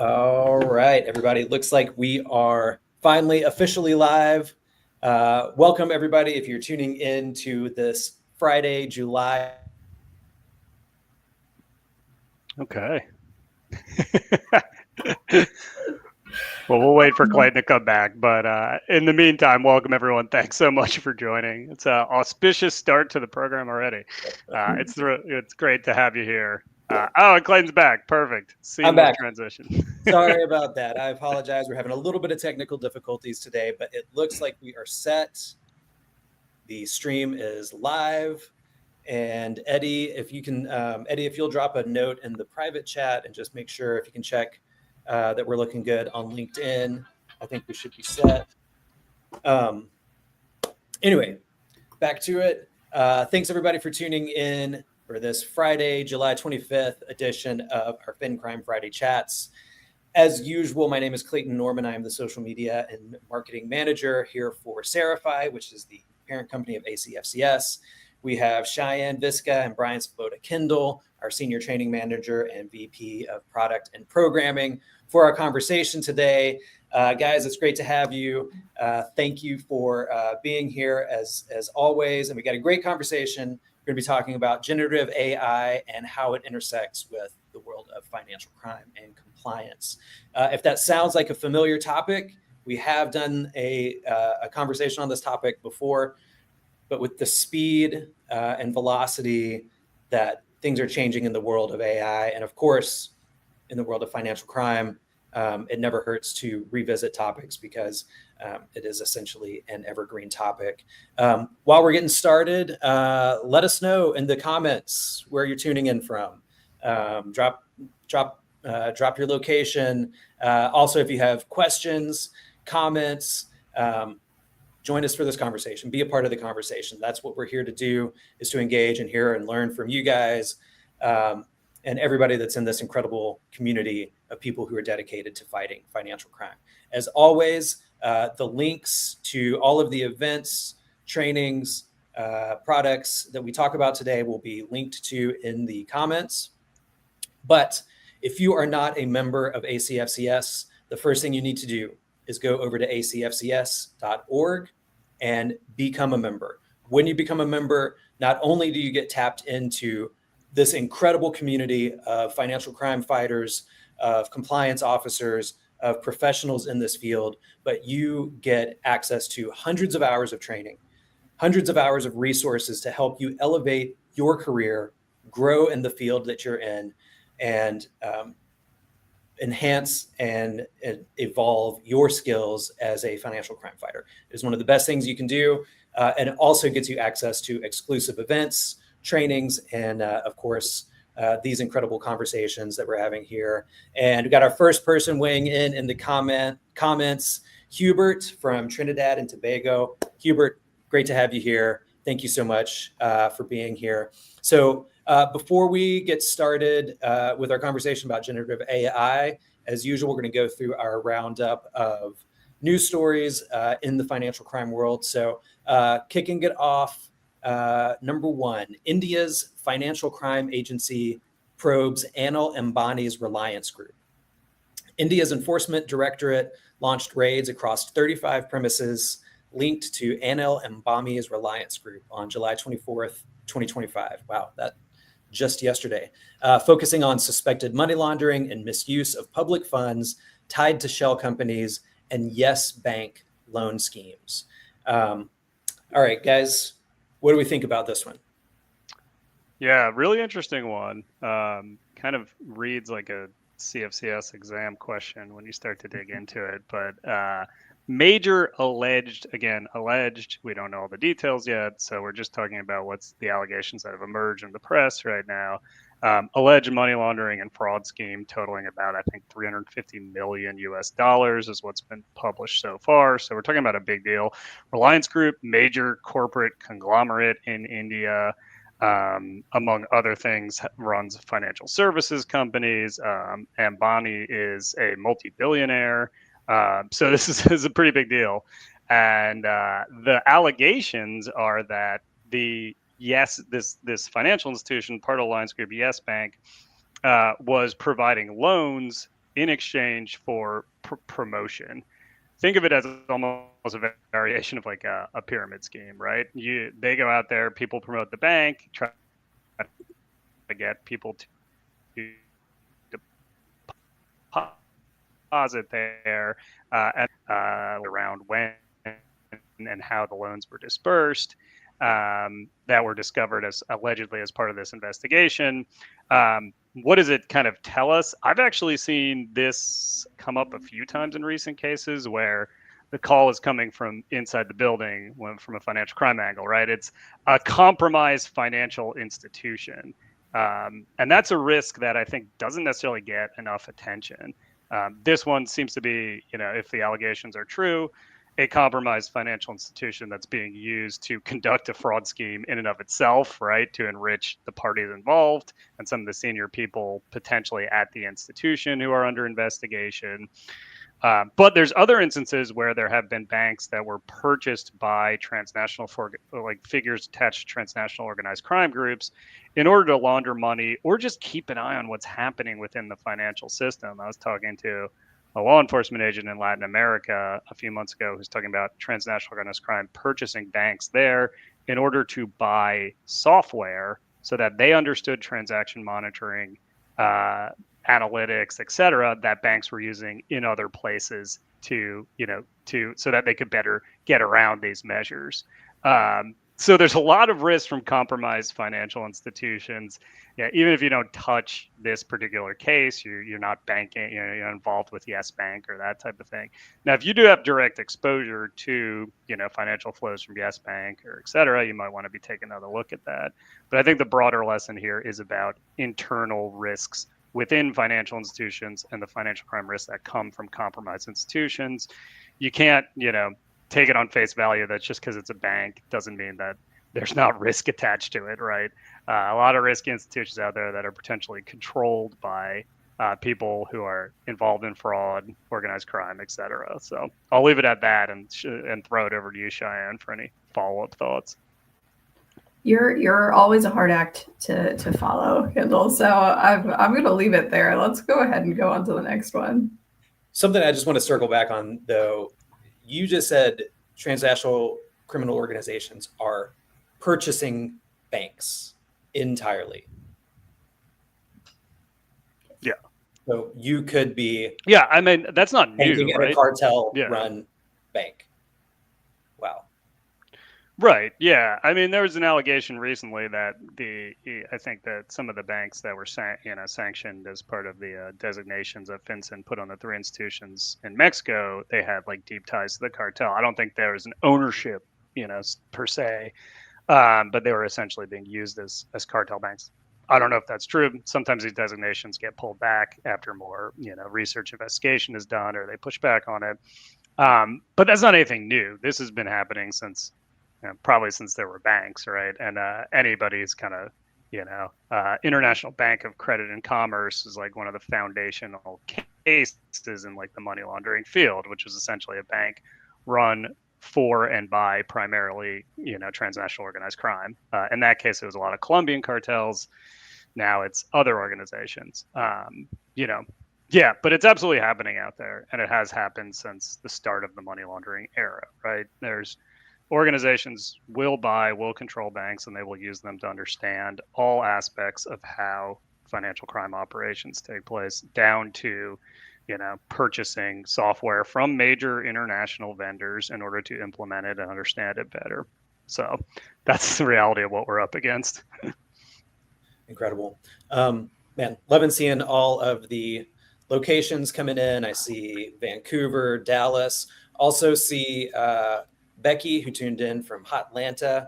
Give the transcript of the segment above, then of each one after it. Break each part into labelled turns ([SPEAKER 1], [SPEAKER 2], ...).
[SPEAKER 1] All right, everybody. Looks like we are finally officially live. Welcome, everybody. If you're tuning in to this Friday, July.
[SPEAKER 2] Okay. Well, we'll wait for Clayton to come back. But in the meantime, welcome everyone. Thanks so much for joining. It's an auspicious start to the program already. It's great to have you here. And Clayton's back. Perfect.
[SPEAKER 1] I'm
[SPEAKER 2] Seamless
[SPEAKER 1] back.
[SPEAKER 2] transition.
[SPEAKER 1] Sorry about that. I apologize. We're having a little bit of technical difficulties today, but it looks like we are set. The stream is live. And Eddie, if you can, Eddie, if you'll drop a note in the private chat and just make sure if you can check that we're looking good on LinkedIn, I think we should be set. Anyway, back to it. Thanks everybody for tuning in for this Friday, July 25th edition of our FinCrime Friday Chats. As usual, my name is Clayton Norman. I am the social media and marketing manager here for Serify, which is the parent company of ACFCS. We have Cheyenne Visca and Brian Svoboda Kindle, our senior training manager and VP of product and programming, for our conversation today. Guys, it's great to have you. Thank you for being here as always. And we got a great conversation. We're going to be talking about generative AI and how it intersects with the world of financial crime and compliance. If that sounds like a familiar topic, we have done a conversation on this topic before. But with the speed and velocity that things are changing in the world of AI, and of course, in the world of financial crime, it never hurts to revisit topics because it is essentially an evergreen topic. While we're getting started, let us know in the comments where you're tuning in from. Drop your location. Also, if you have questions, comments, join us for this conversation. Be a part of the conversation. That's what we're here to do, is to engage and hear and learn from you guys and everybody that's in this incredible community of people who are dedicated to fighting financial crime. As always, the links to all of the events, trainings, products that we talk about today will be linked to in the comments. But if you are not a member of ACFCS, the first thing you need to do is go over to acfcs.org and become a member. When you become a member, not only do you get tapped into this incredible community of financial crime fighters, of compliance officers, of professionals in this field, but you get access to hundreds of hours of training, hundreds of hours of resources to help you elevate your career, grow in the field that you're in, and enhance and evolve your skills as a financial crime fighter. It is one of the best things you can do. And it also gets you access to exclusive events, trainings, and of course, these incredible conversations that we're having here. And we got our first person weighing in the comments, Hubert from Trinidad and Tobago. Hubert, great to have you here. Thank you so much for being here. So before we get started with our conversation about generative AI, as usual, we're going to go through our roundup of news stories in the financial crime world. So kicking it off, number one, India's financial crime agency probes Anil Ambani's Reliance Group. India's Enforcement Directorate launched raids across 35 premises linked to Anil Ambani's Reliance Group on July 24th, 2025. Wow, that just yesterday, focusing on suspected money laundering and misuse of public funds tied to shell companies and Yes Bank loan schemes. All right, guys, what do we think about this one?
[SPEAKER 2] Yeah, really interesting one. Kind of reads like a CFCS exam question when you start to dig into it. But major alleged, we don't know all the details yet. So we're just talking about what's the allegations that have emerged in the press right now. Alleged money laundering and fraud scheme totaling about, I think, 350 million US dollars is what's been published so far. So we're talking about a big deal. Reliance Group, major corporate conglomerate in India. Among other things, runs financial services companies. Ambani is a multi-billionaire. So this is a pretty big deal. And the allegations are that this financial institution, part of Reliance Group, Yes Bank, was providing loans in exchange for promotion. Think of it as almost a variation of like a pyramid scheme, right? They go out there, people promote the bank, try to get people to deposit there, and around when and how the loans were dispersed, that were discovered as allegedly as part of this investigation. What does it kind of tell us? I've actually seen this come up a few times in recent cases where the call is coming from inside the building, from a financial crime angle, right? It's a compromised financial institution. And that's a risk that I think doesn't necessarily get enough attention. This one seems to be, if the allegations are true, a compromised financial institution that's being used to conduct a fraud scheme in and of itself, right, to enrich the parties involved and some of the senior people potentially at the institution who are under investigation. But there's other instances where there have been banks that were purchased by transnational, figures attached to transnational organized crime groups in order to launder money or just keep an eye on what's happening within the financial system. I was talking to a law enforcement agent in Latin America a few months ago who's talking about transnational organized crime purchasing banks there in order to buy software so that they understood transaction monitoring, analytics, et cetera, that banks were using in other places to so that they could better get around these measures. So there's a lot of risk from compromised financial institutions. Yeah, even if you don't touch this particular case, you're not banking, you're involved with Yes Bank or that type of thing. Now, if you do have direct exposure to financial flows from Yes Bank or et cetera, you might want to be taking another look at that. But I think the broader lesson here is about internal risks within financial institutions and the financial crime risks that come from compromised institutions. You can't, take it on face value that just because it's a bank doesn't mean that there's not risk attached to it, right? A lot of risky institutions out there that are potentially controlled by people who are involved in fraud, organized crime, et cetera. So I'll leave it at that and throw it over to you, Cheyenne, for any follow-up thoughts.
[SPEAKER 3] You're always a hard act to follow, Kendall. So I'm going to leave it there. Let's go ahead and go on to the next one.
[SPEAKER 1] Something I just want to circle back on, though. You just said transnational criminal organizations are purchasing banks entirely.
[SPEAKER 2] Yeah.
[SPEAKER 1] So you could be.
[SPEAKER 2] Yeah, I mean that's not new, right?
[SPEAKER 1] A cartel-run bank. Wow.
[SPEAKER 2] Right. Yeah. I mean, there was an allegation recently that I think that some of the banks that were sanctioned as part of the designations that FinCEN put on the 3 institutions in Mexico, they had like deep ties to the cartel. I don't think there was an ownership, per se, but they were essentially being used as cartel banks. I don't know if that's true. Sometimes these designations get pulled back after more, research investigation is done or they push back on it. But that's not anything new. This has been happening since. Probably since there were banks, right? And anybody's kind of, International Bank of Credit and Commerce is like one of the foundational cases in like the money laundering field, which was essentially a bank run for and by primarily, transnational organized crime. In that case, it was a lot of Colombian cartels. Now it's other organizations. Yeah, but it's absolutely happening out there, and it has happened since the start of the money laundering era, right? There's organizations will control banks, and they will use them to understand all aspects of how financial crime operations take place, down to, purchasing software from major international vendors in order to implement it and understand it better. So that's the reality of what we're up against.
[SPEAKER 1] Incredible. Man, loving seeing all of the locations coming in. I see Vancouver, Dallas, also see Becky, who tuned in from Hotlanta.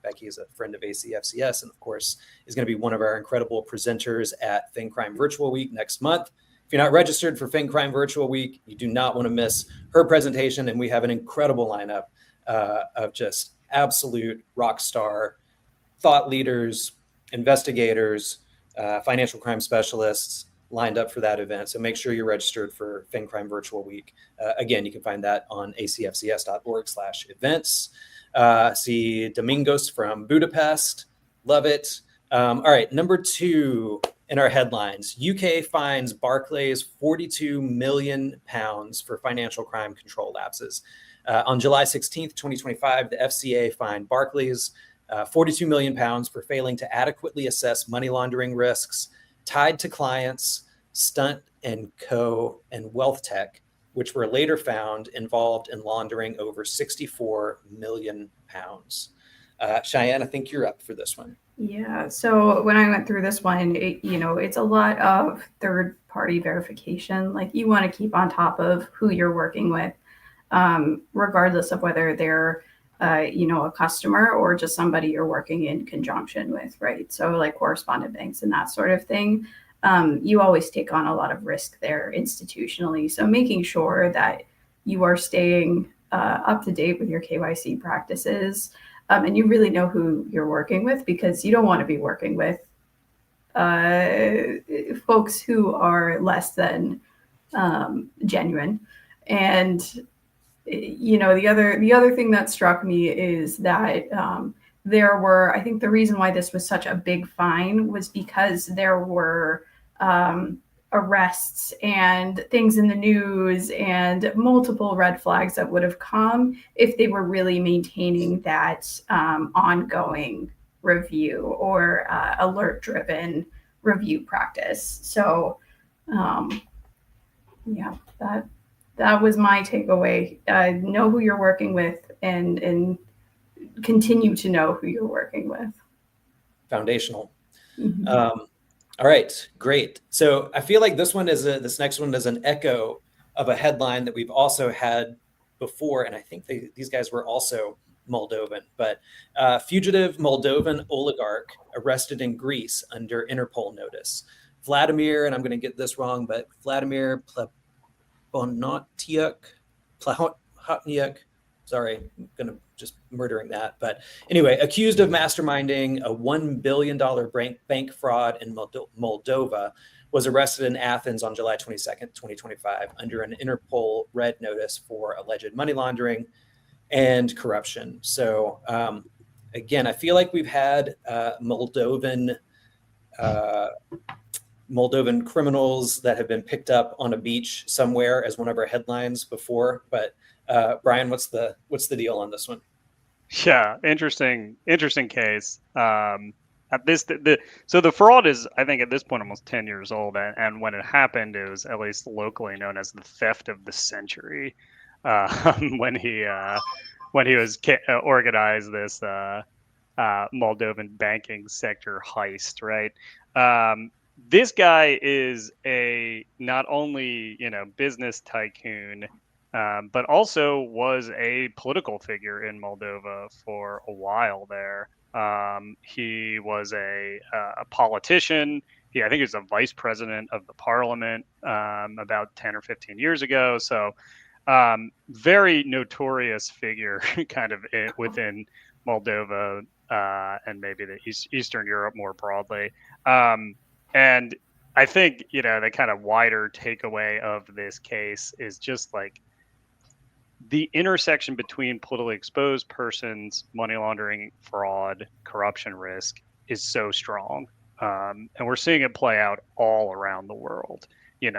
[SPEAKER 1] Becky is a friend of ACFCS and, of course, is going to be one of our incredible presenters at FinCrime Virtual Week next month. If you're not registered for FinCrime Virtual Week, you do not want to miss her presentation, and we have an incredible lineup of just absolute rock star thought leaders, investigators, financial crime specialists lined up for that event. So make sure you're registered for FinCrime Virtual Week. Again, you can find that on acfcs.org/events. See Domingos from Budapest. Love it. All right. Number 2 in our headlines. UK fines Barclays £42 million for financial crime control lapses. On July 16th, 2025, the FCA fined Barclays £42 million for failing to adequately assess money laundering risks tied to clients, Stunt & Co. and Wealth Tech, which were later found involved in laundering over £64 million. Cheyenne, I think you're up for this one.
[SPEAKER 3] Yeah. So when I went through this one, it's a lot of third-party verification. Like, you want to keep on top of who you're working with, regardless of whether they're, a customer or just somebody you're working in conjunction with, right? So like correspondent banks and that sort of thing. You always take on a lot of risk there institutionally. So making sure that you are staying up to date with your KYC practices, and you really know who you're working with, because you don't want to be working with folks who are less than genuine. And the other thing that struck me is that I think the reason why this was such a big fine was because there were arrests and things in the news and multiple red flags that would have come if they were really maintaining that ongoing review or alert-driven review practice. So, that was my takeaway. Know who you're working with and continue to know who you're working with.
[SPEAKER 1] Foundational.
[SPEAKER 3] Mm-hmm.
[SPEAKER 1] All right, great. So I feel like this next one is an echo of a headline that we've also had before, and I think these guys were also Moldovan, but fugitive Moldovan oligarch arrested in Greece under Interpol notice. Vladimir, and I'm going to get this wrong, but Vladimir Plahotniuk. Sorry, I'm going to just murdering that. But anyway, accused of masterminding a $1 billion bank fraud in Moldova, was arrested in Athens on July 22nd, 2025, under an Interpol red notice for alleged money laundering and corruption. So again, I feel like we've had Moldovan criminals that have been picked up on a beach somewhere as one of our headlines before. But Brian, what's the deal on this one?
[SPEAKER 2] Yeah, interesting case. So the fraud is, I think, at this point almost 10 years old, and when it happened, it was at least locally known as the theft of the century. When he organized this Moldovan banking sector heist, right? This guy is a not only business tycoon, but also was a political figure in Moldova for a while there. He was a politician. I think he was a vice president of the parliament about 10 or 15 years ago. So very notorious figure kind of within Moldova and maybe the Eastern Europe more broadly. And I think, the kind of wider takeaway of this case is just like the intersection between politically exposed persons, money laundering, fraud, corruption risk is so strong. And we're seeing it play out all around the world.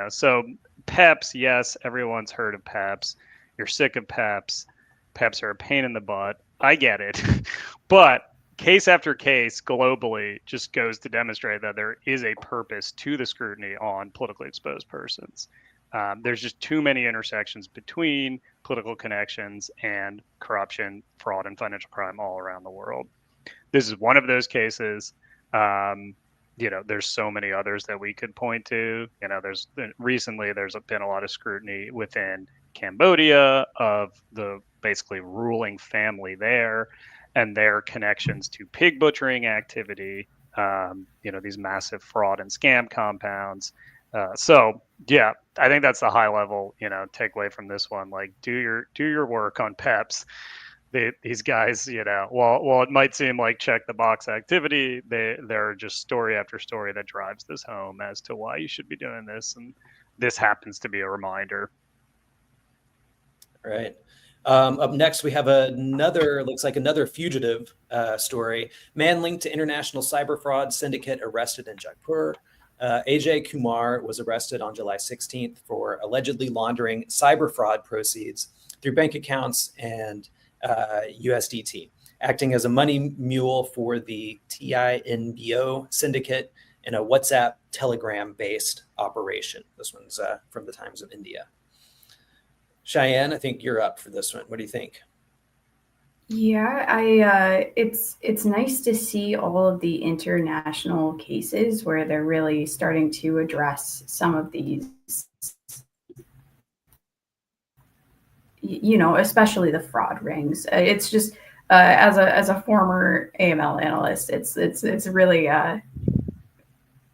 [SPEAKER 2] So PEPs, yes, everyone's heard of PEPs. You're sick of PEPs. PEPs are a pain in the butt. I get it. But case after case globally just goes to demonstrate that there is a purpose to the scrutiny on politically exposed persons. There's just too many intersections between political connections and corruption, fraud, and financial crime all around the world. This is one of those cases. There's so many others that we could point to. There's been a lot of scrutiny within Cambodia of the basically ruling family there and their connections to pig butchering activity, these massive fraud and scam compounds. So yeah, I think that's the high level, takeaway from this one. Like, do your work on PEPs. These guys, while it might seem like check the box activity, they're just story after story that drives this home as to why you should be doing this. And this happens to be a reminder.
[SPEAKER 1] All right. Up next, we have another fugitive story. Man linked to international cyber fraud syndicate arrested in Jaipur. Ajay Kumar was arrested on July 16th for allegedly laundering cyber fraud proceeds through bank accounts and USDT, acting as a money mule for the TINBO syndicate in a WhatsApp Telegram-based operation. This one's from the Times of India. Cheyenne, I think you're up for this one. What do you think?
[SPEAKER 3] Yeah, it's nice to see all of the international cases where they're really starting to address some of these, especially the fraud rings. It's just as a former AML analyst, it's really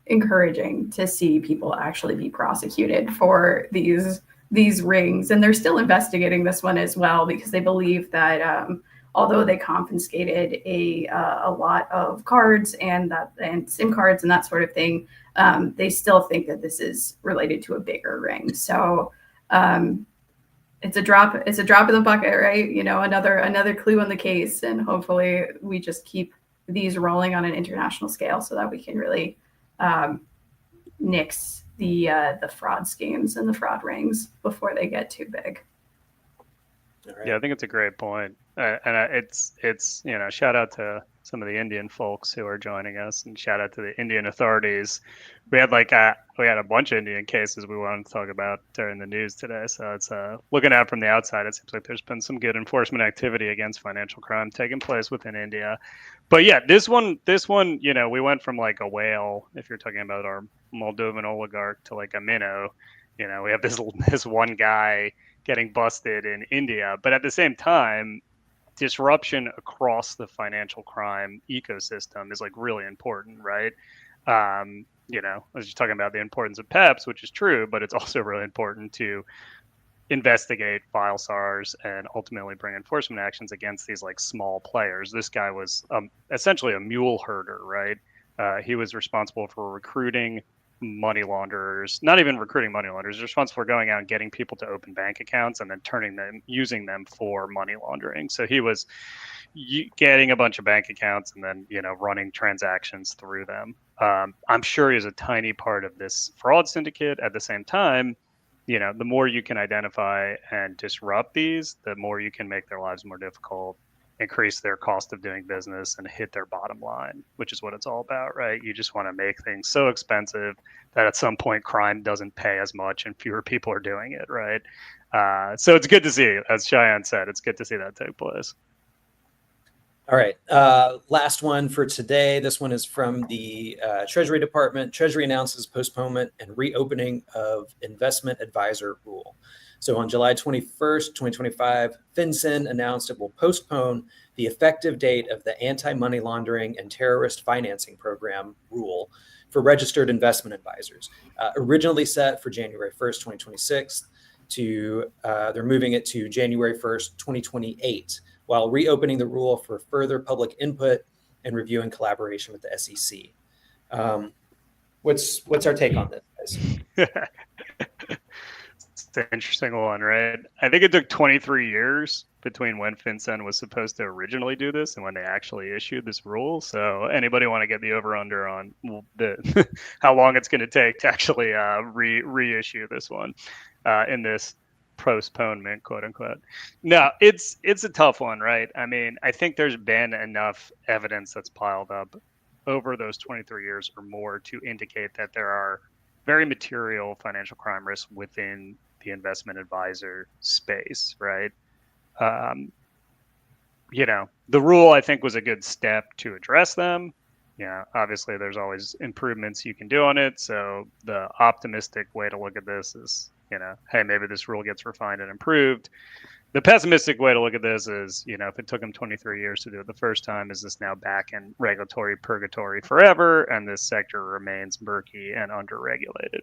[SPEAKER 3] encouraging to see people actually be prosecuted for these rings, and they're still investigating this one as well because they believe that although they confiscated a lot of cards and SIM cards and that sort of thing, they still think that this is related to a bigger ring. So it's a drop in the bucket, right? Another clue in the case, and hopefully we just keep these rolling on an international scale so that we can really nix the fraud schemes and the fraud rings before they get too big.
[SPEAKER 2] Right. Yeah, I think it's a great point, and it's shout out to some of the Indian folks who are joining us, and shout out to the Indian authorities. We had a bunch of Indian cases we wanted to talk about during the news today. So it's looking out from the outside, it seems like there's been some good enforcement activity against financial crime taking place within India. But yeah, this one, we went from like a whale, if you're talking about our Moldovan oligarch, to like a minnow. We have this one guy getting busted in India, but at the same time, disruption across the financial crime ecosystem is like really important, right? I was just talking about the importance of PEPs, which is true, but it's also really important to investigate, file SARs, and ultimately bring enforcement actions against these like small players. This guy was essentially a mule herder, right? He was responsible for recruiting money launderers, not even recruiting money launderers, responsible for going out and getting people to open bank accounts and then using them for money laundering. So he was getting a bunch of bank accounts and then, running transactions through them. I'm sure he's a tiny part of this fraud syndicate. At the same time, the more you can identify and disrupt these, the more you can make their lives more difficult, increase their cost of doing business, and hit their bottom line, which is what it's all about, right? You just want to make things so expensive that at some point crime doesn't pay as much and fewer people are doing it, right? So it's good to see, as Cheyenne said, it's good to see that take place.
[SPEAKER 1] All right. Last one for today. This one is from the Treasury Department. Treasury announces postponement and reopening of investment advisor rule. So on July 21st, 2025, FinCEN announced it will postpone the effective date of the Anti-Money Laundering and Terrorist Financing Program rule for registered investment advisors. Originally set for January 1st, 2026, they're moving it to January 1st, 2028, while reopening the rule for further public input and review in collaboration with the SEC. What's our take on this, guys?
[SPEAKER 2] It's an interesting one, right? I think it took 23 years between when FinCEN was supposed to originally do this and when they actually issued this rule. So anybody want to get the over-under on the how long it's going to take to actually reissue this one in this postponement, quote unquote? No, it's a tough one, right? I mean, I think there's been enough evidence that's piled up over those 23 years or more to indicate that there are very material financial crime risks within the investment advisor space, right? The rule, I think, was a good step to address them. Obviously there's always improvements you can do on it. So the optimistic way to look at this is, hey, maybe this rule gets refined and improved. The pessimistic way to look at this is, if it took them 23 years to do it the first time, is this now back in regulatory purgatory forever, and this sector remains murky and underregulated?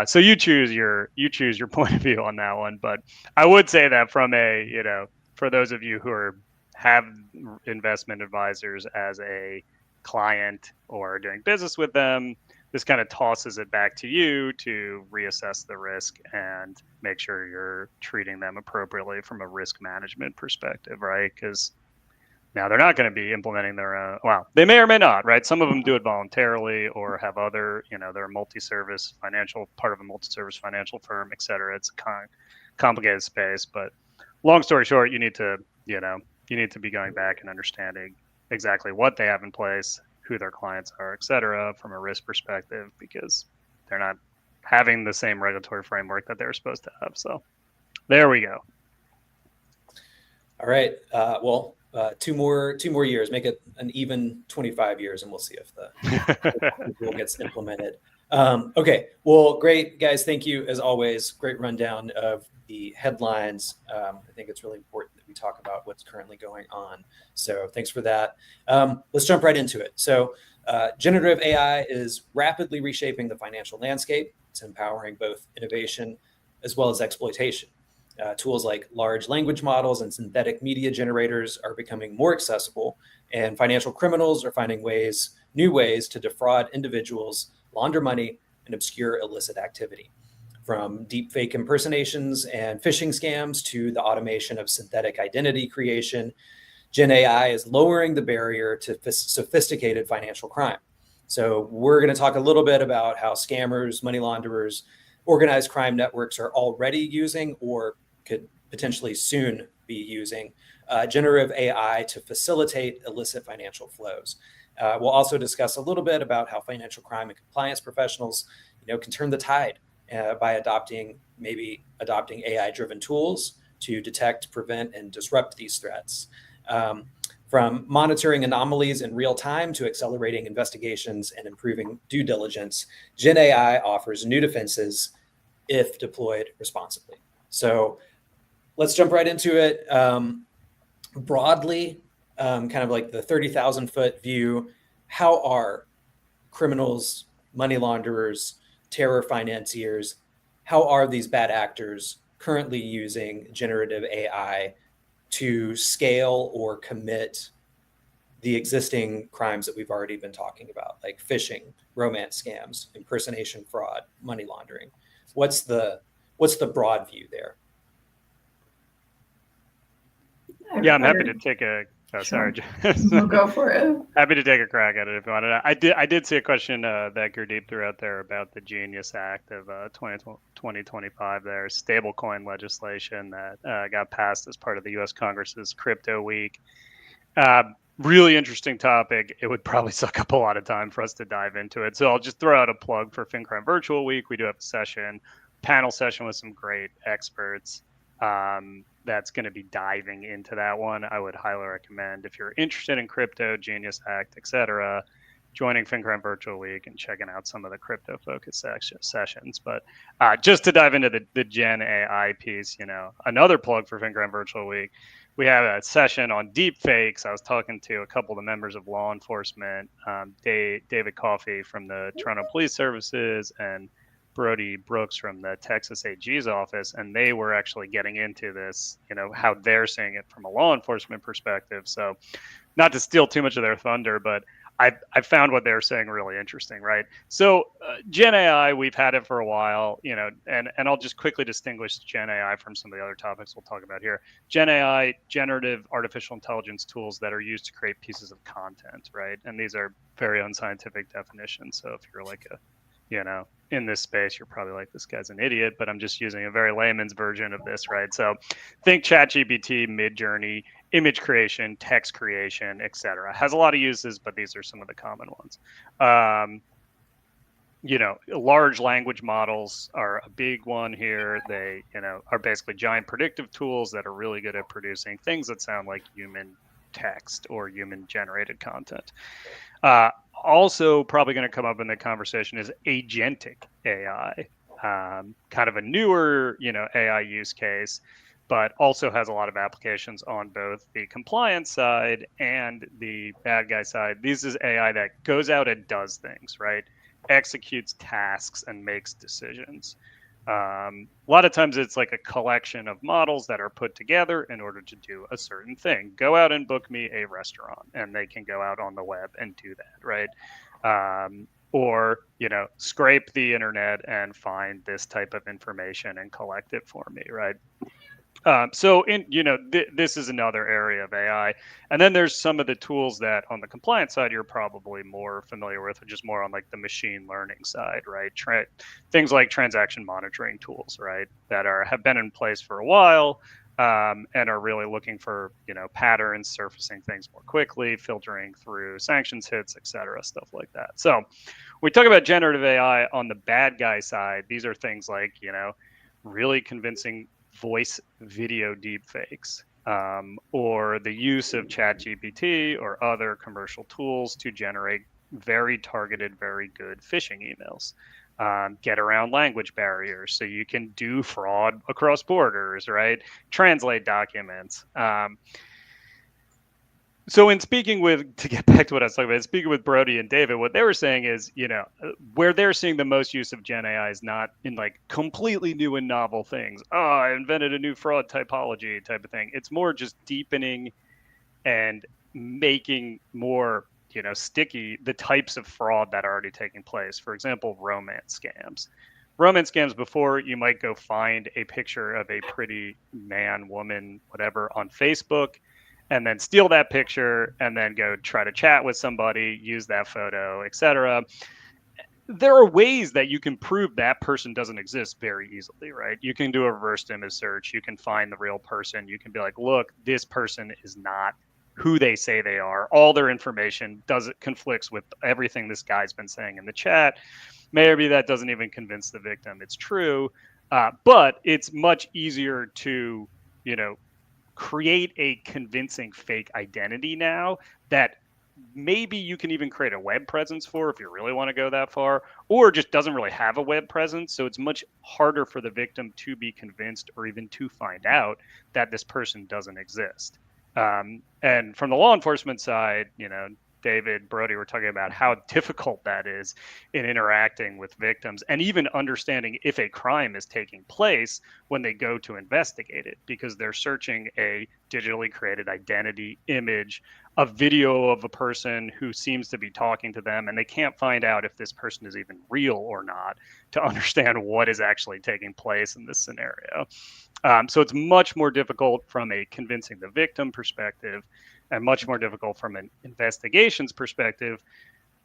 [SPEAKER 2] So you choose your point of view on that one. But I would say that from for those of you who have investment advisors as a client or are doing business with them, this kind of tosses it back to you to reassess the risk and make sure you're treating them appropriately from a risk management perspective, right? Because Now, they're not going to be implementing their own. Well, they may or may not, right? Some of them do it voluntarily or have other, they're a multi-service financial, part of a multi-service financial firm, et cetera. It's a complicated space. But long story short, you need to be going back and understanding exactly what they have in place, who their clients are, et cetera, from a risk perspective, because they're not having the same regulatory framework that they're supposed to have. So there we go.
[SPEAKER 1] All right. Two more years, make it an even 25 years, and we'll see if the rule gets implemented. Okay. Well, great, guys. Thank you, as always. Great rundown of the headlines. I think it's really important that we talk about what's currently going on. So thanks for that. Let's jump right into it. So generative AI is rapidly reshaping the financial landscape. It's empowering both innovation as well as exploitation. Tools like large language models and synthetic media generators are becoming more accessible, and financial criminals are finding new ways to defraud individuals, launder money, and obscure illicit activity. From deepfake impersonations and phishing scams to the automation of synthetic identity creation, Gen AI is lowering the barrier to sophisticated financial crime. So we're going to talk a little bit about how scammers, money launderers, organized crime networks are already using or could potentially soon be using generative AI to facilitate illicit financial flows. We'll also discuss a little bit about how financial crime and compliance professionals, can turn the tide by adopting AI-driven tools to detect, prevent, and disrupt these threats. From monitoring anomalies in real time to accelerating investigations and improving due diligence, Gen AI offers new defenses if deployed responsibly. So let's jump right into it. Broadly, kind of like the 30,000 foot view, how are criminals, money launderers, terror financiers, how are these bad actors currently using generative AI to scale or commit the existing crimes that we've already been talking about, like phishing, romance scams, impersonation fraud, money laundering? What's the broad view there?
[SPEAKER 2] Yeah, I'm happy to take a. Oh,
[SPEAKER 3] Sure.
[SPEAKER 2] sorry.
[SPEAKER 3] We'll go for it.
[SPEAKER 2] Happy to take a crack at it if you wanted. I did see a question that Gurdeep threw out there about the Genius Act of 2025. There, stablecoin legislation that got passed as part of the U.S. Congress's Crypto Week. Really interesting topic. It would probably suck up a lot of time for us to dive into it. So I'll just throw out a plug for FinCrime Virtual Week. We do have a panel session with some great experts. That's going to be diving into that one. I would highly recommend, if you're interested in crypto, Genius Act, etc., joining FinCrime Virtual Week and checking out some of the crypto focused sessions. But just to dive into the Gen AI piece, another plug for FinCrime Virtual Week. We have a session on deep fakes. I was talking to a couple of the members of law enforcement, David Coffey from the Toronto Police Services and Brody Brooks from the Texas AG's office, and they were actually getting into this, how they're seeing it from a law enforcement perspective. So not to steal too much of their thunder, but I found what they're saying really interesting, right? So Gen AI, we've had it for a while, and I'll just quickly distinguish Gen AI from some of the other topics we'll talk about here. Gen AI, generative artificial intelligence tools that are used to create pieces of content, right? And these are very unscientific definitions. So if you're like in this space, you're probably like, this guy's an idiot, but I'm just using a very layman's version of this, right? So think ChatGPT, Midjourney, image creation, text creation, etc. Has a lot of uses, but these are some of the common ones. Large language models are a big one here. They, are basically giant predictive tools that are really good at producing things that sound like human text or human generated content. Also probably going to come up in the conversation is agentic AI, kind of a newer, AI use case, but also has a lot of applications on both the compliance side and the bad guy side. This is AI that goes out and does things, right? Executes tasks and makes decisions. A lot of times it's like a collection of models that are put together in order to do a certain thing. Go out and book me a restaurant, and they can go out on the web and do that, right? Or, scrape the internet and find this type of information and collect it for me, right? So this is another area of AI. And then there's some of the tools that on the compliance side, you're probably more familiar with, which is more on like the machine learning side, right? Things like transaction monitoring tools, right? That have been in place for a while, and are really looking for, patterns, surfacing things more quickly, filtering through sanctions hits, et cetera, stuff like that. So we talk about generative AI on the bad guy side. These are things like, really convincing voice video deepfakes, or the use of ChatGPT or other commercial tools to generate very targeted, very good phishing emails. Get around language barriers so you can do fraud across borders, right? Translate documents. So in speaking with, to get back to what I was talking about, speaking with Brody and David, what they were saying is, where they're seeing the most use of Gen AI is not in like completely new and novel things. Oh, I invented a new fraud typology type of thing. It's more just deepening and making more, sticky the types of fraud that are already taking place. For example, romance scams. Romance scams, before you might go find a picture of a pretty man, woman, whatever on Facebook, and then steal that picture and then go try to chat with somebody, use that photo, etc. There are ways that you can prove that person doesn't exist very easily, right? You can do a reverse image search. You can find the real person. You can be like, look, this person is not who they say they are. All their information conflicts with everything this guy's been saying in the chat. Maybe that doesn't even convince the victim it's true, but it's much easier to, create a convincing fake identity now that maybe you can even create a web presence for if you really want to go that far, or just doesn't really have a web presence. So it's much harder for the victim to be convinced or even to find out that this person doesn't exist. And from the law enforcement side, David, Brody were talking about how difficult that is in interacting with victims and even understanding if a crime is taking place when they go to investigate it, because they're searching a digitally created identity, image, a video of a person who seems to be talking to them, and they can't find out if this person is even real or not to understand what is actually taking place in this scenario. So it's much more difficult from a convincing the victim perspective and much more difficult from an investigations perspective,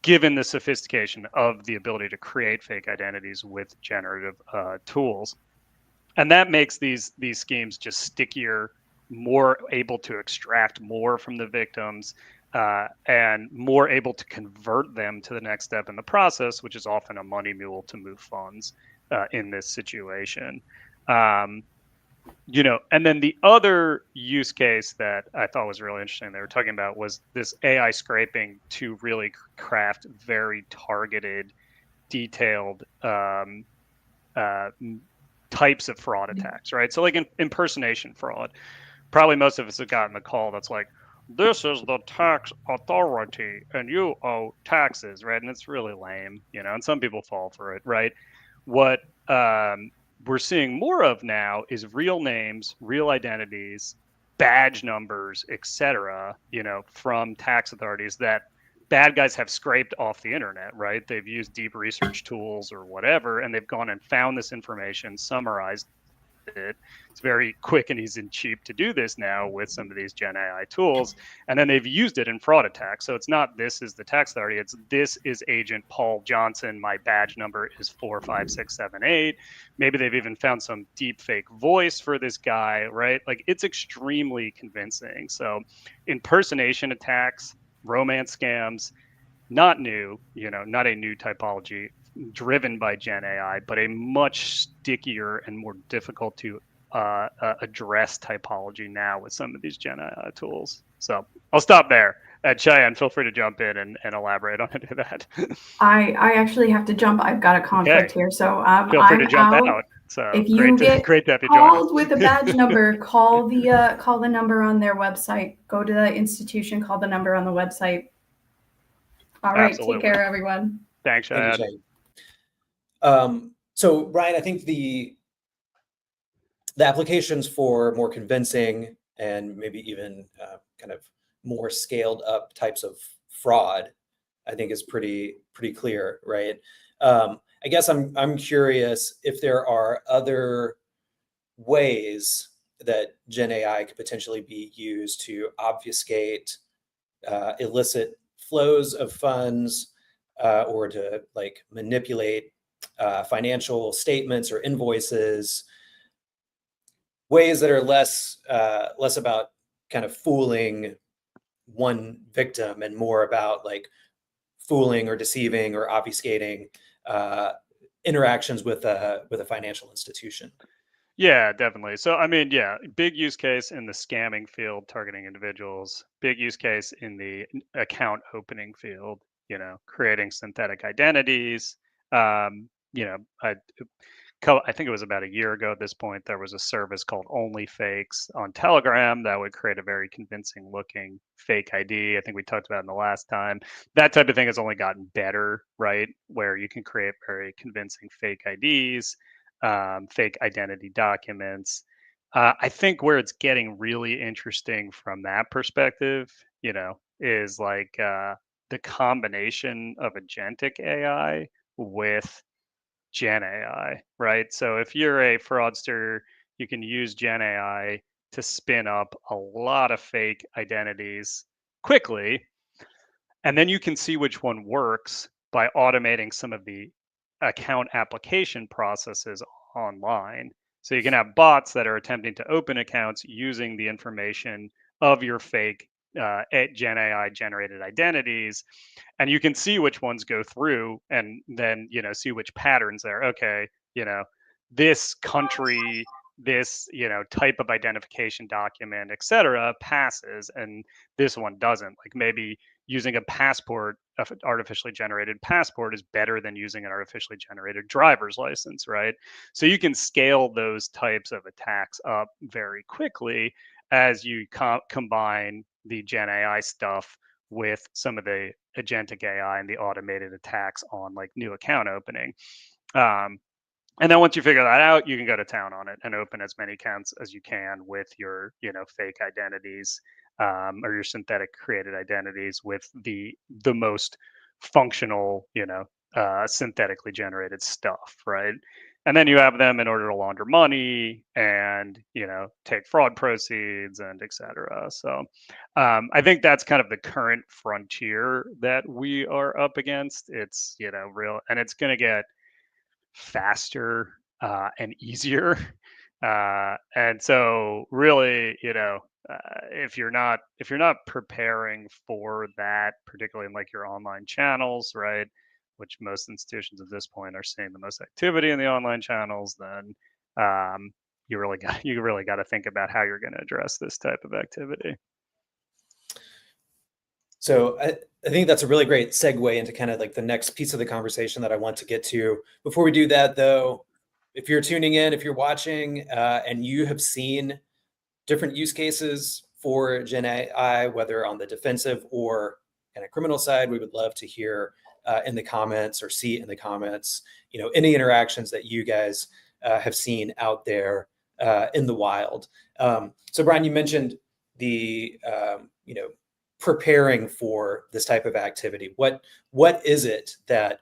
[SPEAKER 2] given the sophistication of the ability to create fake identities with generative tools. And that makes these schemes just stickier, more able to extract more from the victims, and more able to convert them to the next step in the process, which is often a money mule to move funds in this situation. And then the other use case that I thought was really interesting they were talking about was this AI scraping to really craft very targeted, detailed types of fraud attacks, right? So like impersonation fraud. Probably most of us have gotten the call that's like, this is the tax authority and you owe taxes, right? And it's really lame, and some people fall for it, right? What we're seeing more of now is real names, real identities, badge numbers, etc., from tax authorities that bad guys have scraped off the internet, right? They've used deep research tools or whatever, and they've gone and found this information, summarized it. It's very quick and easy and cheap to do this now with some of these Gen AI tools. And then they've used it in fraud attacks. So it's not this is the tax authority, it's this is Agent Paul Johnson. My badge number is 45678. Maybe they've even found some deep fake voice for this guy, right? Like it's extremely convincing. So impersonation attacks, romance scams, not new, not a new typology driven by Gen AI, but a much stickier and more difficult to address typology now with some of these Gen AI tools. So I'll stop there. Cheyenne, feel free to jump in and elaborate on any of that.
[SPEAKER 3] I actually have to jump. I've got a conflict here, so
[SPEAKER 2] feel free to jump
[SPEAKER 3] out.
[SPEAKER 2] out. So
[SPEAKER 3] if you get
[SPEAKER 2] great to have you
[SPEAKER 3] called with a badge number, call the number on their website. Go to the institution, call the number on the website. All right, Absolutely. Take care, everyone.
[SPEAKER 2] Thanks, Cheyenne.
[SPEAKER 1] Thank you, Cheyenne. So Ryan, I think the applications for more convincing and maybe even kind of more scaled up types of fraud, I think is pretty clear, right? I guess I'm curious if there are other ways that Gen AI could potentially be used to obfuscate illicit flows of funds or to like manipulate financial statements or invoices, ways that are less about kind of fooling one victim and more about like fooling or deceiving or obfuscating interactions with a financial institution.
[SPEAKER 2] Yeah, definitely. So, I mean, yeah, big use case in the scamming field, targeting individuals, big use case in the account opening field, creating synthetic identities. You know, I think it was about a year ago at this point, there was a service called Only Fakes on Telegram that would create a very convincing looking fake ID. I think we talked about it in the last time. That type of thing has only gotten better, right? Where you can create very convincing fake IDs, fake identity documents. I think where it's getting really interesting from that perspective, is like the combination of agentic AI with Gen AI, right? So if you're a fraudster, you can use Gen AI to spin up a lot of fake identities quickly, and then you can see which one works by automating some of the account application processes online. So you can have bots that are attempting to open accounts using the information of your fake Gen AI generated identities, and you can see which ones go through, and then see which patterns there. Okay, this country, this type of identification document, etc., passes, and this one doesn't. Like maybe using a passport, artificially generated passport, is better than using an artificially generated driver's license, right? So you can scale those types of attacks up very quickly as you combine the Gen AI stuff with some of the agentic AI and the automated attacks on like new account opening. And then once you figure that out, you can go to town on it and open as many accounts as you can with your, fake identities, or your synthetic created identities with the most functional, synthetically generated stuff, right? And then you have them in order to launder money and take fraud proceeds and etc. So I think that's kind of the current frontier that we are up against. It's real, and it's going to get faster and easier. And so really, if you're not preparing for that, particularly in like your online channels, right, which most institutions at this point are seeing the most activity in the online channels, then you really got to think about how you're going to address this type of activity.
[SPEAKER 1] So I think that's a really great segue into kind of like the next piece of the conversation that I want to get to. Before we do that, though, if you're tuning in, if you're watching, and you have seen different use cases for Gen AI, whether on the defensive or kind of criminal side, we would love to hear in the comments or see in the comments, any interactions that you guys have seen out there in the wild. So Brian, you mentioned the, preparing for this type of activity. What is it that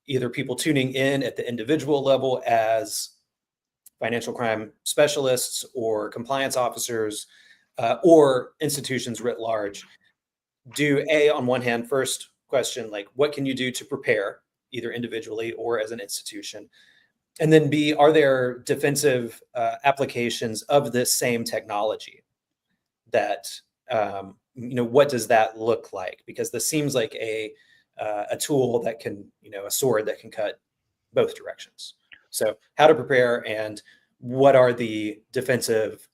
[SPEAKER 1] either people tuning in at the individual level as financial crime specialists or compliance officers or institutions writ large do? On one hand, first question, like what can you do to prepare either individually or as an institution? And then B, are there defensive applications of this same technology that, what does that look like? Because this seems like a tool that can, a sword that can cut both directions. So how to prepare and what are the defensive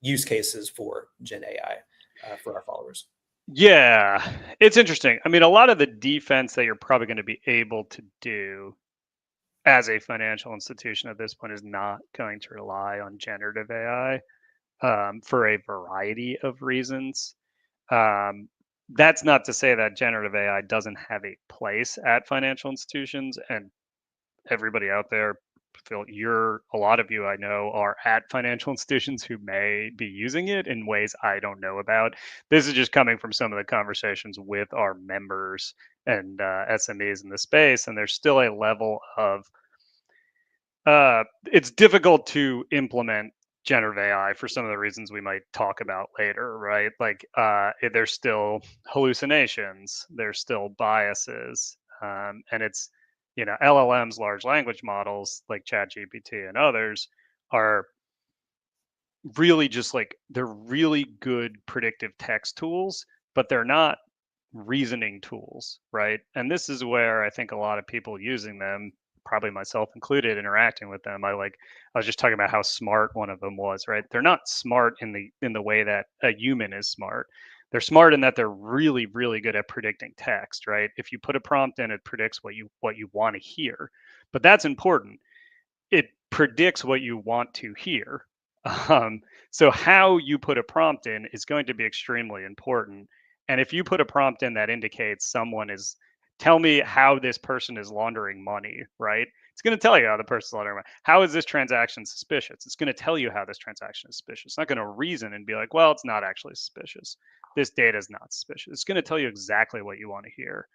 [SPEAKER 1] use cases for Gen AI for our followers?
[SPEAKER 2] Yeah, it's interesting. I mean, a lot of the defense that you're probably going to be able to do as a financial institution at this point is not going to rely on generative AI, for a variety of reasons. That's not to say that generative AI doesn't have a place at financial institutions, and everybody out there, Phil, a lot of you I know are at financial institutions who may be using it in ways I don't know about. This is just coming from some of the conversations with our members and SMEs in the space, and there's still a level of it's difficult to implement generative AI for some of the reasons we might talk about later, right? Like there's still hallucinations, there's still biases, and it's, LLMs, large language models like ChatGPT and others are really just like, they're really good predictive text tools, but they're not reasoning tools, right? And this is where I think a lot of people using them, probably myself included, interacting with them, I was just talking about how smart one of them was, right? They're not smart in the way that a human is smart. They're smart in that they're really, really good at predicting text, right? If you put a prompt in, it predicts what you want to hear. But that's important. It predicts what you want to hear. Um, so how you put a prompt in is going to be extremely important. And if you put a prompt in that indicates tell me how this person is laundering money, right? It's going to tell you how the person's laundering money. How is this transaction suspicious? It's going to tell you how this transaction is suspicious. It's not going to reason and be like, well, it's not actually suspicious. This data is not suspicious. It's going to tell you exactly what you want to hear.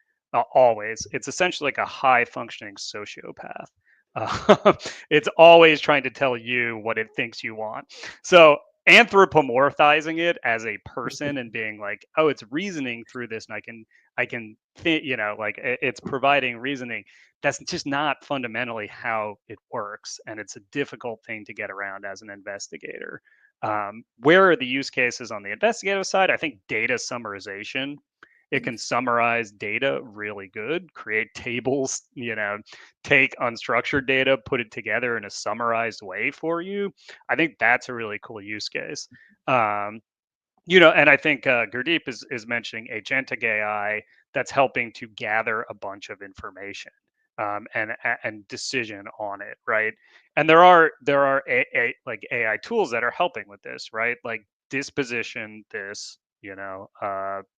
[SPEAKER 2] Always. It's essentially like a high functioning sociopath. It's always trying to tell you what it thinks you want. So anthropomorphizing it as a person and being like, oh, it's reasoning through this, and I can think, like it's providing reasoning. That's just not fundamentally how it works, and it's a difficult thing to get around as an investigator. Where are the use cases on the investigative side? I think data summarization. It can summarize data really good, create tables, take unstructured data, put it together in a summarized way for you. I think that's a really cool use case. And I think Gurdeep is mentioning agentic AI that's helping to gather a bunch of information and decision on it, right? And there are like AI tools that are helping with this, right? Like disposition this,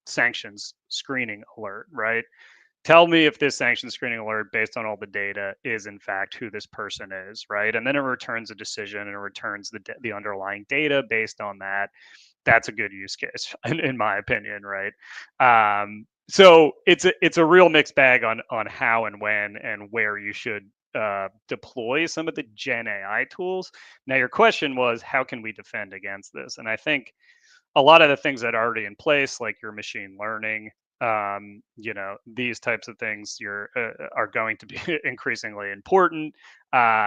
[SPEAKER 2] sanctions screening alert, right? Tell me if this sanction screening alert based on all the data is in fact who this person is, right? And then it returns a decision and it returns the underlying data based on that. That's a good use case in my opinion, right? So it's a real mixed bag on how and when and where you should deploy some of the Gen AI tools. Now your question was, how can we defend against this? And I think a lot of the things that are already in place, like your machine learning, these types of things are going to be increasingly important.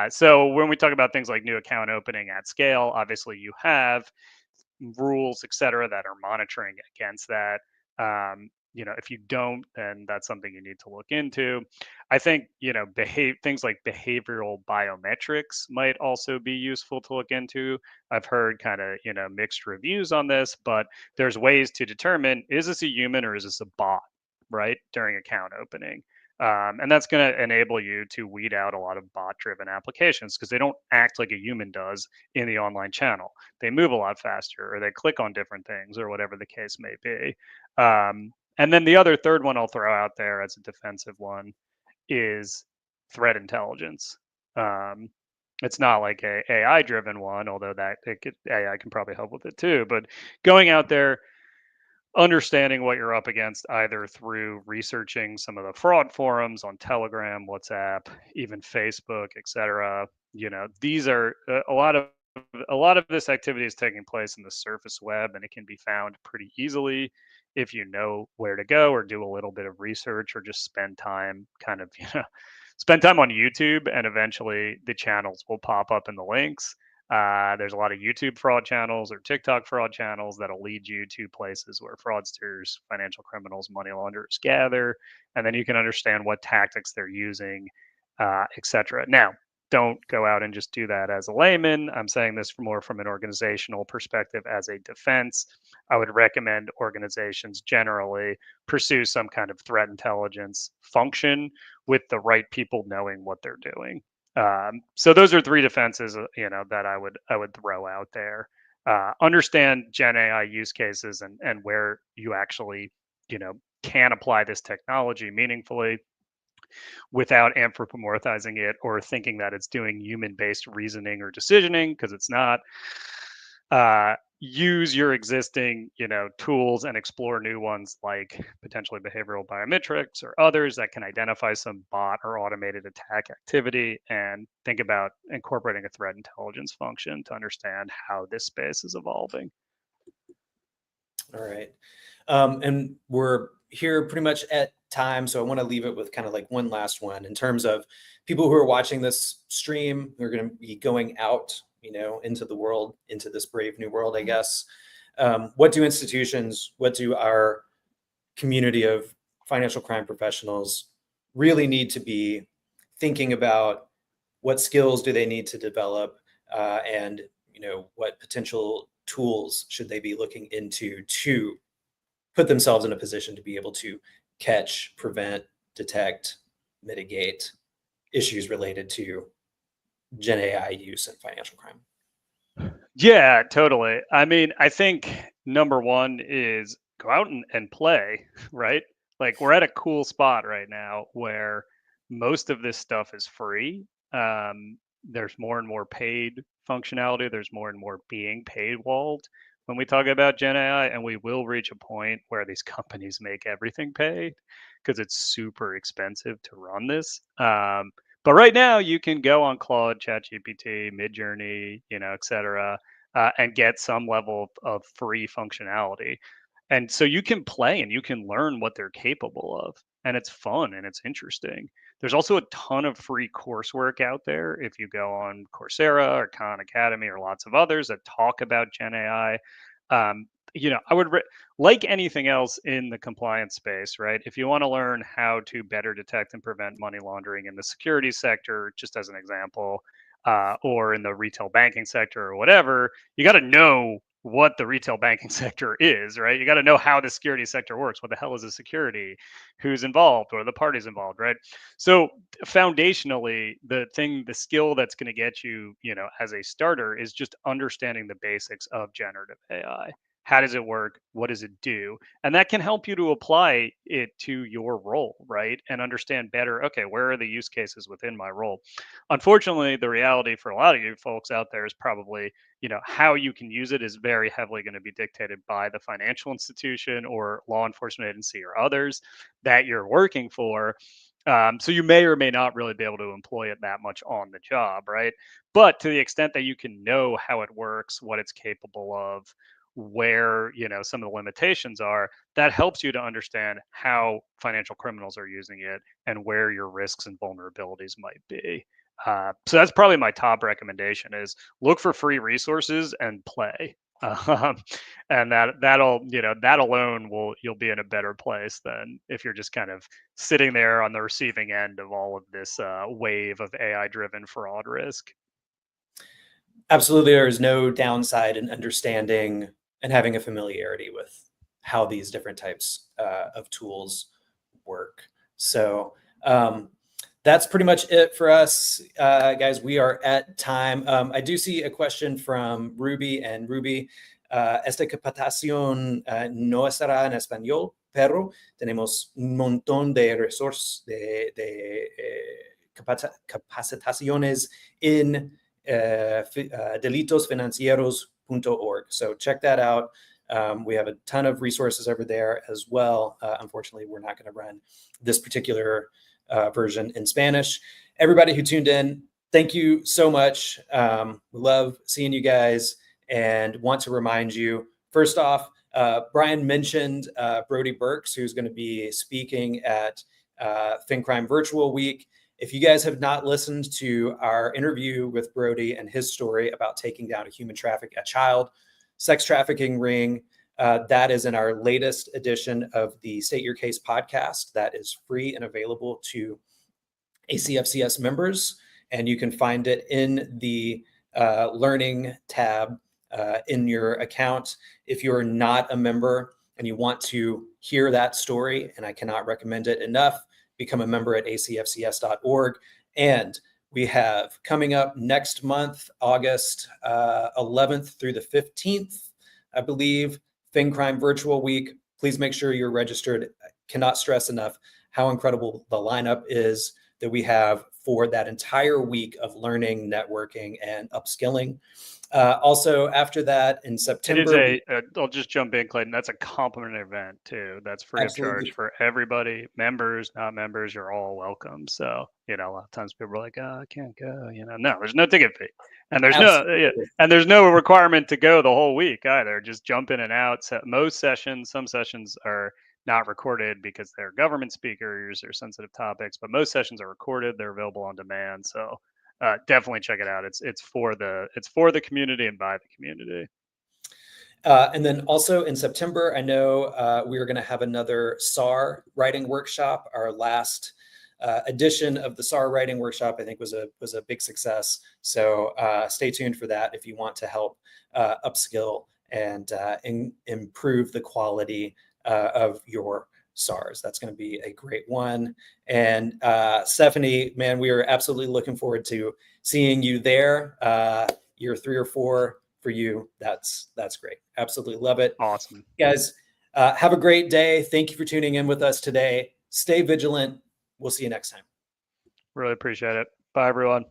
[SPEAKER 2] So when we talk about things like new account opening at scale, obviously you have rules, et cetera, that are monitoring against that. If you don't, then that's something you need to look into. I think, things like behavioral biometrics might also be useful to look into. I've heard kind of, mixed reviews on this, but there's ways to determine, is this a human or is this a bot, right? During account opening. And that's going to enable you to weed out a lot of bot driven applications because they don't act like a human does in the online channel. They move a lot faster or they click on different things or whatever the case may be. And then the other third one I'll throw out there as a defensive one is threat intelligence. It's not like a AI driven one, although AI can probably help with it too. But going out there, understanding what you're up against either through researching some of the fraud forums on Telegram, WhatsApp, even Facebook, etc. These are a lot of this activity is taking place in the surface web, and it can be found pretty easily if you know where to go or do a little bit of research or just spend time spend time on YouTube, and eventually the channels will pop up in the links. There's a lot of YouTube fraud channels or TikTok fraud channels that'll lead you to places where fraudsters, financial criminals, money launderers gather, and then you can understand what tactics they're using, etc. Now, don't go out and just do that as a layman. I'm saying this more from an organizational perspective as a defense. I would recommend organizations generally pursue some kind of threat intelligence function with the right people knowing what they're doing. So those are three defenses, that I would throw out there. Understand Gen AI use cases and where you actually, can apply this technology meaningfully without anthropomorphizing it or thinking that it's doing human-based reasoning or decisioning, because it's not. use your existing, tools and explore new ones like potentially behavioral biometrics or others that can identify some bot or automated attack activity, and think about incorporating a threat intelligence function to understand how this space is evolving.
[SPEAKER 1] All right. And we're here pretty much at time, so I want to leave it with kind of like one last one in terms of people who are watching this stream, who are going to be going out, into the world, into this brave new world, I guess. What do institutions, what do our community of financial crime professionals really need to be thinking about? What skills do they need to develop? And, what potential tools should they be looking into to put themselves in a position to be able to catch, prevent, detect, mitigate issues related to Gen AI use in financial crime?
[SPEAKER 2] Yeah, totally. I mean, I think number one is go out and play, right? Like we're at a cool spot right now where most of this stuff is free. There's more and more paid functionality. There's more and more being paywalled when we talk about Gen AI, and we will reach a point where these companies make everything pay because it's super expensive to run this. But right now, you can go on Claude, ChatGPT, Midjourney, et cetera, and get some level of free functionality. And so you can play and you can learn what they're capable of. And it's fun and it's interesting. There's also a ton of free coursework out there. If you go on Coursera or Khan Academy or lots of others that talk about Gen AI, um, I would like anything else in the compliance space, right? If you want to learn how to better detect and prevent money laundering in the securities sector, just as an example, or in the retail banking sector or whatever, you got to know what the retail banking sector is, right? You got to know how the security sector works. What the hell is a security? Who's involved or the parties involved, right? So foundationally, the skill that's going to get you, as a starter is just understanding the basics of generative AI. How does it work? What does it do? And that can help you to apply it to your role, right? And understand better, okay, where are the use cases within my role? Unfortunately, the reality for a lot of you folks out there is probably, how you can use it is very heavily going to be dictated by the financial institution or law enforcement agency or others that you're working for. So you may or may not really be able to employ it that much on the job, right? But to the extent that you can know how it works, what it's capable of, where some of the limitations are, that helps you to understand how financial criminals are using it and where your risks and vulnerabilities might be. So that's probably my top recommendation: is look for free resources and play. And that alone you'll be in a better place than if you're just kind of sitting there on the receiving end of all of this wave of AI driven fraud risk.
[SPEAKER 1] Absolutely. There is no downside in understanding and having a familiarity with how these different types of tools work. So that's pretty much it for us, guys. We are at time. I do see a question from Ruby, and Ruby, esta capacitación no estará en español, pero tenemos un montón de resources, de capacitaciones en delitosfinancieros.org. So check that out. We have a ton of resources over there as well. Unfortunately, we're not going to run this particular version in Spanish. Everybody who tuned in, thank you so much. We love seeing you guys and want to remind you, first off, Brian mentioned Brody Burks, who's going to be speaking at FinCrime Virtual Week. If you guys have not listened to our interview with Brody and his story about taking down a child sex trafficking ring, that is in our latest edition of the State Your Case podcast. That is free and available to ACFCS members, and you can find it in the learning tab in your account. If you're not a member and you want to hear that story, and I cannot recommend it enough, become a member at acfcs.org. And we have coming up next month, August 11th through the 15th, I believe, FinCrime Virtual Week. Please make sure you're registered. I cannot stress enough how incredible the lineup is that we have for that entire week of learning, networking, and upskilling. Also, after that, in September,
[SPEAKER 2] I'll just jump in, Clayton. That's a complimentary event too. That's free of charge
[SPEAKER 1] absolutely.
[SPEAKER 2] for everybody. Members, not members, you're all welcome. So, a lot of times people are like, oh, I can't go. No, there's no ticket fee. And there's no requirement to go the whole week either. Just jump in and out. Some sessions are not recorded because they're government speakers or sensitive topics, but most sessions are recorded. They're available on demand. So definitely check it out. It's for the community and by the community.
[SPEAKER 1] And then also in September, I know we are going to have another SAR writing workshop. Our last edition of the SAR writing workshop, I think, was a big success. So stay tuned for that if you want to help upskill and improve the quality of your SARs. That's going to be a great one. And Stephanie, man, we are absolutely looking forward to seeing you there. Year 3 or 4 for you. That's great. Absolutely love it.
[SPEAKER 2] Awesome.
[SPEAKER 1] Guys, have a great day. Thank you for tuning in with us today. Stay vigilant. We'll see you next time.
[SPEAKER 2] Really appreciate it. Bye, everyone.